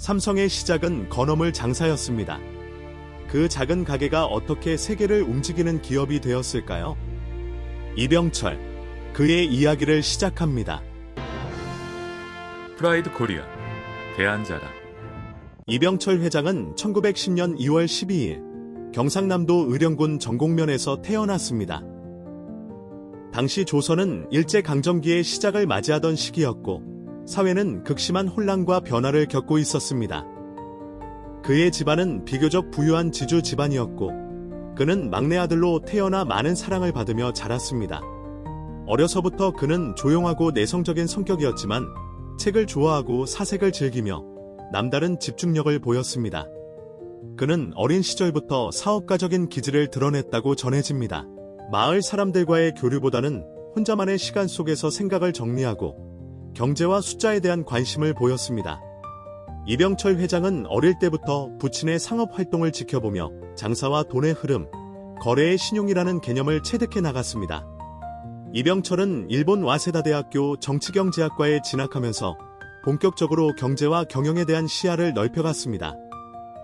삼성의 시작은 건어물 장사였습니다. 그 작은 가게가 어떻게 세계를 움직이는 기업이 되었을까요? 이병철, 그의 이야기를 시작합니다. 프라이드 코리아, 대한자랑. 이병철 회장은 1910년 2월 12일 경상남도 의령군 정곡면에서 태어났습니다. 당시 조선은 일제강점기의 시작을 맞이하던 시기였고 사회는 극심한 혼란과 변화를 겪고 있었습니다. 그의 집안은 비교적 부유한 지주 집안이었고 그는 막내 아들로 태어나 많은 사랑을 받으며 자랐습니다. 어려서부터 그는 조용하고 내성적인 성격이었지만 책을 좋아하고 사색을 즐기며 남다른 집중력을 보였습니다. 그는 어린 시절부터 사업가적인 기질을 드러냈다고 전해집니다. 마을 사람들과의 교류보다는 혼자만의 시간 속에서 생각을 정리하고 경제와 숫자에 대한 관심을 보였습니다. 이병철 회장은 어릴 때부터 부친의 상업 활동을 지켜보며 장사와 돈의 흐름, 거래의 신용이라는 개념을 체득해 나갔습니다. 이병철은 일본 와세다 대학교 정치경제학과에 진학하면서 본격적으로 경제와 경영에 대한 시야를 넓혀갔습니다.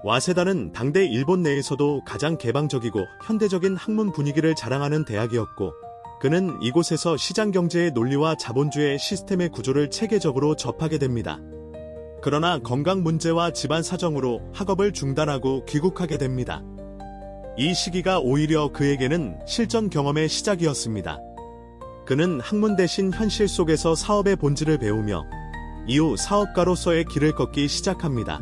와세다는 당대 일본 내에서도 가장 개방적이고 현대적인 학문 분위기를 자랑하는 대학이었고 그는 이곳에서 시장경제의 논리와 자본주의 시스템의 구조를 체계적으로 접하게 됩니다. 그러나 건강 문제와 집안 사정으로 학업을 중단하고 귀국하게 됩니다. 이 시기가 오히려 그에게는 실전 경험의 시작이었습니다. 그는 학문 대신 현실 속에서 사업의 본질을 배우며 이후 사업가로서의 길을 걷기 시작합니다.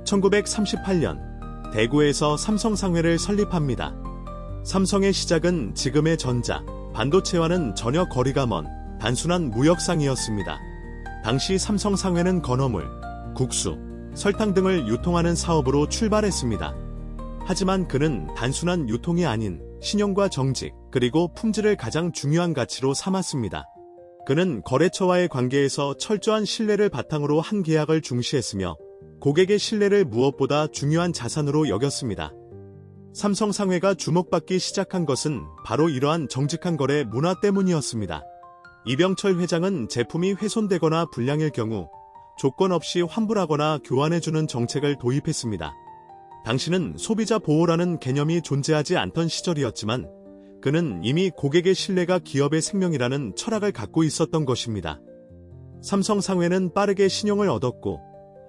1938년 대구에서 삼성상회를 설립합니다. 삼성의 시작은 지금의 전자, 반도체와는 전혀 거리가 먼 단순한 무역상이었습니다. 당시 삼성상회는 건어물, 국수, 설탕 등을 유통하는 사업으로 출발했습니다. 하지만 그는 단순한 유통이 아닌 신용과 정직, 그리고 품질을 가장 중요한 가치로 삼았습니다. 그는 거래처와의 관계에서 철저한 신뢰를 바탕으로 한 계약을 중시했으며 고객의 신뢰를 무엇보다 중요한 자산으로 여겼습니다. 삼성상회가 주목받기 시작한 것은 바로 이러한 정직한 거래 문화 때문이었습니다. 이병철 회장은 제품이 훼손되거나 불량일 경우 조건 없이 환불하거나 교환해주는 정책을 도입했습니다. 당시는 소비자 보호라는 개념이 존재하지 않던 시절이었지만 그는 이미 고객의 신뢰가 기업의 생명이라는 철학을 갖고 있었던 것입니다. 삼성상회는 빠르게 신용을 얻었고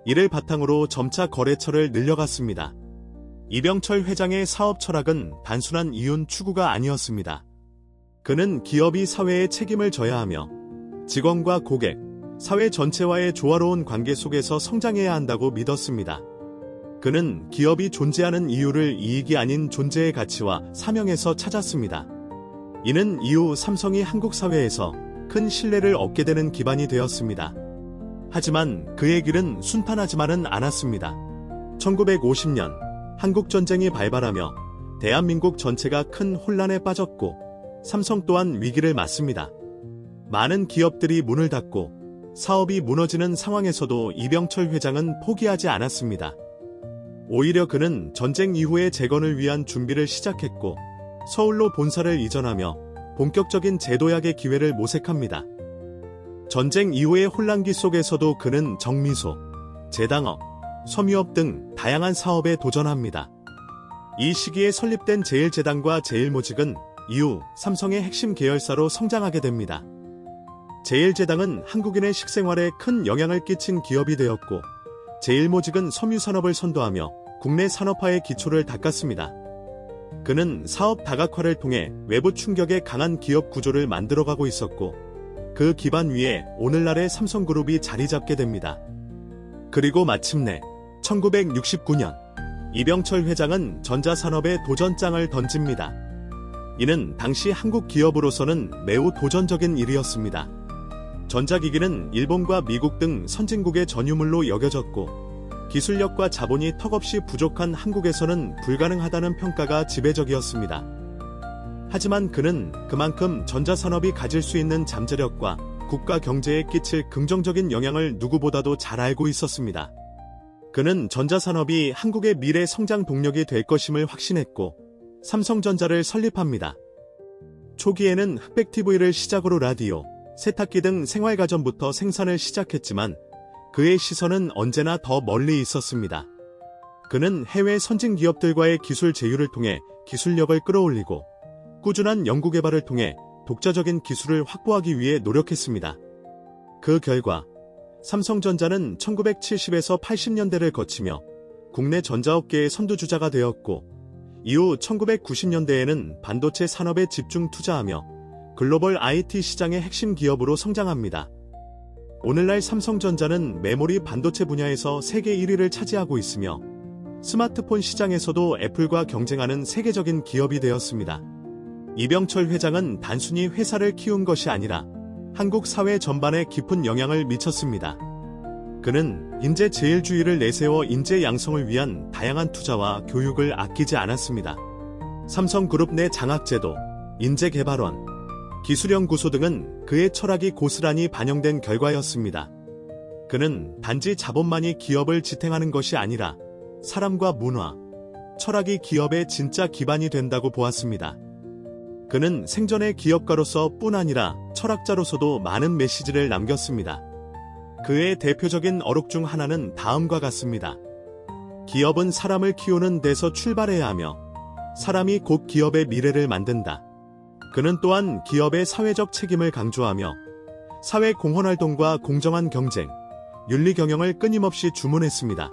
이를 바탕으로 점차 거래처를 늘려갔습니다. 이병철 회장의 사업 철학은 단순한 이윤 추구가 아니었습니다. 그는 기업이 사회에 책임을 져야 하며 직원과 고객, 사회 전체와의 조화로운 관계 속에서 성장해야 한다고 믿었습니다. 그는 기업이 존재하는 이유를 이익이 아닌 존재의 가치와 사명에서 찾았습니다. 이는 이후 삼성이 한국 사회에서 큰 신뢰를 얻게 되는 기반이 되었습니다. 하지만 그의 길은 순탄하지만은 않았습니다. 1950년 한국전쟁이 발발하며 대한민국 전체가 큰 혼란에 빠졌고 삼성 또한 위기를 맞습니다. 많은 기업들이 문을 닫고 사업이 무너지는 상황에서도 이병철 회장은 포기하지 않았습니다. 오히려 그는 전쟁 이후의 재건을 위한 준비를 시작했고 서울로 본사를 이전하며 본격적인 재도약의 기회를 모색합니다. 전쟁 이후의 혼란기 속에서도 그는 정미소, 제당업, 섬유업 등 다양한 사업에 도전합니다. 이 시기에 설립된 제일제당과 제일모직은 이후 삼성의 핵심 계열사로 성장하게 됩니다. 제일제당은 한국인의 식생활에 큰 영향을 끼친 기업이 되었고 제일모직은 섬유산업을 선도하며 국내 산업화의 기초를 닦았습니다. 그는 사업 다각화를 통해 외부 충격에 강한 기업 구조를 만들어가고 있었고 그 기반 위에 오늘날의 삼성그룹이 자리 잡게 됩니다. 그리고 마침내 1969년 이병철 회장은 전자산업에 도전장을 던집니다. 이는 당시 한국 기업으로서는 매우 도전적인 일이었습니다. 전자기기는 일본과 미국 등 선진국의 전유물로 여겨졌고 기술력과 자본이 턱없이 부족한 한국에서는 불가능하다는 평가가 지배적이었습니다. 하지만 그는 그만큼 전자산업이 가질 수 있는 잠재력과 국가 경제에 끼칠 긍정적인 영향을 누구보다도 잘 알고 있었습니다. 그는 전자산업이 한국의 미래 성장 동력이 될 것임을 확신했고 삼성전자를 설립합니다. 초기에는 흑백 TV를 시작으로 라디오, 세탁기 등 생활가전부터 생산을 시작했지만 그의 시선은 언제나 더 멀리 있었습니다. 그는 해외 선진 기업들과의 기술 제휴를 통해 기술력을 끌어올리고 꾸준한 연구개발을 통해 독자적인 기술을 확보하기 위해 노력했습니다. 그 결과 삼성전자는 1970에서 80년대를 거치며 국내 전자업계의 선두주자가 되었고, 이후 1990년대에는 반도체 산업에 집중 투자하며 글로벌 IT 시장의 핵심 기업으로 성장합니다. 오늘날 삼성전자는 메모리 반도체 분야에서 세계 1위를 차지하고 있으며 스마트폰 시장에서도 애플과 경쟁하는 세계적인 기업이 되었습니다. 이병철 회장은 단순히 회사를 키운 것이 아니라 한국 사회 전반에 깊은 영향을 미쳤습니다. 그는 인재제일주의를 내세워 인재 양성을 위한 다양한 투자와 교육을 아끼지 않았습니다. 삼성그룹 내 장학제도, 인재개발원, 기술연구소 등은 그의 철학이 고스란히 반영된 결과였습니다. 그는 단지 자본만이 기업을 지탱하는 것이 아니라 사람과 문화, 철학이 기업의 진짜 기반이 된다고 보았습니다. 그는 생전의 기업가로서 뿐 아니라 철학자로서도 많은 메시지를 남겼습니다. 그의 대표적인 어록 중 하나는 다음과 같습니다. 기업은 사람을 키우는 데서 출발해야 하며 사람이 곧 기업의 미래를 만든다. 그는 또한 기업의 사회적 책임을 강조하며 사회 공헌활동과 공정한 경쟁, 윤리 경영을 끊임없이 주문했습니다.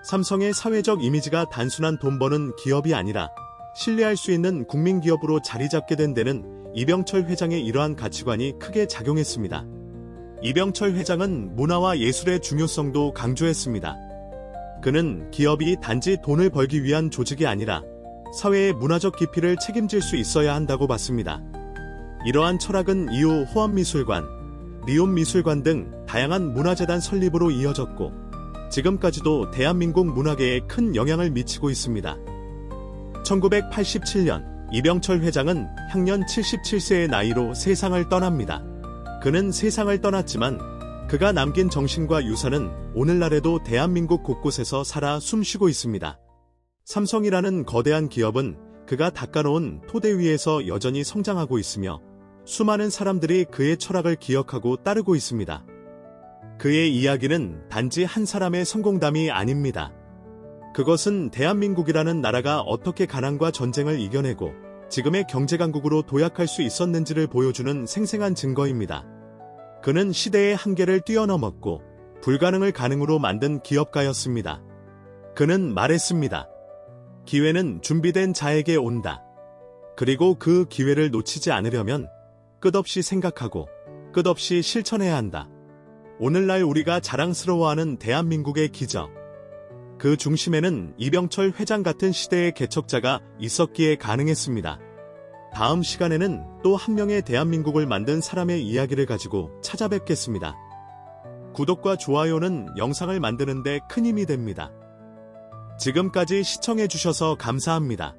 삼성의 사회적 이미지가 단순한 돈 버는 기업이 아니라 신뢰할 수 있는 국민기업으로 자리잡게 된 데는 이병철 회장의 이러한 가치관이 크게 작용했습니다. 이병철 회장은 문화와 예술의 중요성도 강조했습니다. 그는 기업이 단지 돈을 벌기 위한 조직이 아니라 사회의 문화적 깊이를 책임질 수 있어야 한다고 봤습니다. 이러한 철학은 이후 호암미술관, 리온미술관 등 다양한 문화재단 설립으로 이어졌고 지금까지도 대한민국 문화계에 큰 영향을 미치고 있습니다. 1987년 이병철 회장은 향년 77세의 나이로 세상을 떠납니다. 그는 세상을 떠났지만 그가 남긴 정신과 유산은 오늘날에도 대한민국 곳곳에서 살아 숨쉬고 있습니다. 삼성이라는 거대한 기업은 그가 닦아놓은 토대 위에서 여전히 성장하고 있으며 수많은 사람들이 그의 철학을 기억하고 따르고 있습니다. 그의 이야기는 단지 한 사람의 성공담이 아닙니다. 그것은 대한민국이라는 나라가 어떻게 가난과 전쟁을 이겨내고 지금의 경제강국으로 도약할 수 있었는지를 보여주는 생생한 증거입니다. 그는 시대의 한계를 뛰어넘었고 불가능을 가능으로 만든 기업가였습니다. 그는 말했습니다. 기회는 준비된 자에게 온다. 그리고 그 기회를 놓치지 않으려면 끝없이 생각하고 끝없이 실천해야 한다. 오늘날 우리가 자랑스러워하는 대한민국의 기적. 그 중심에는 이병철 회장 같은 시대의 개척자가 있었기에 가능했습니다. 다음 시간에는 또 한 명의 대한민국을 만든 사람의 이야기를 가지고 찾아뵙겠습니다. 구독과 좋아요는 영상을 만드는 데 큰 힘이 됩니다. 지금까지 시청해주셔서 감사합니다.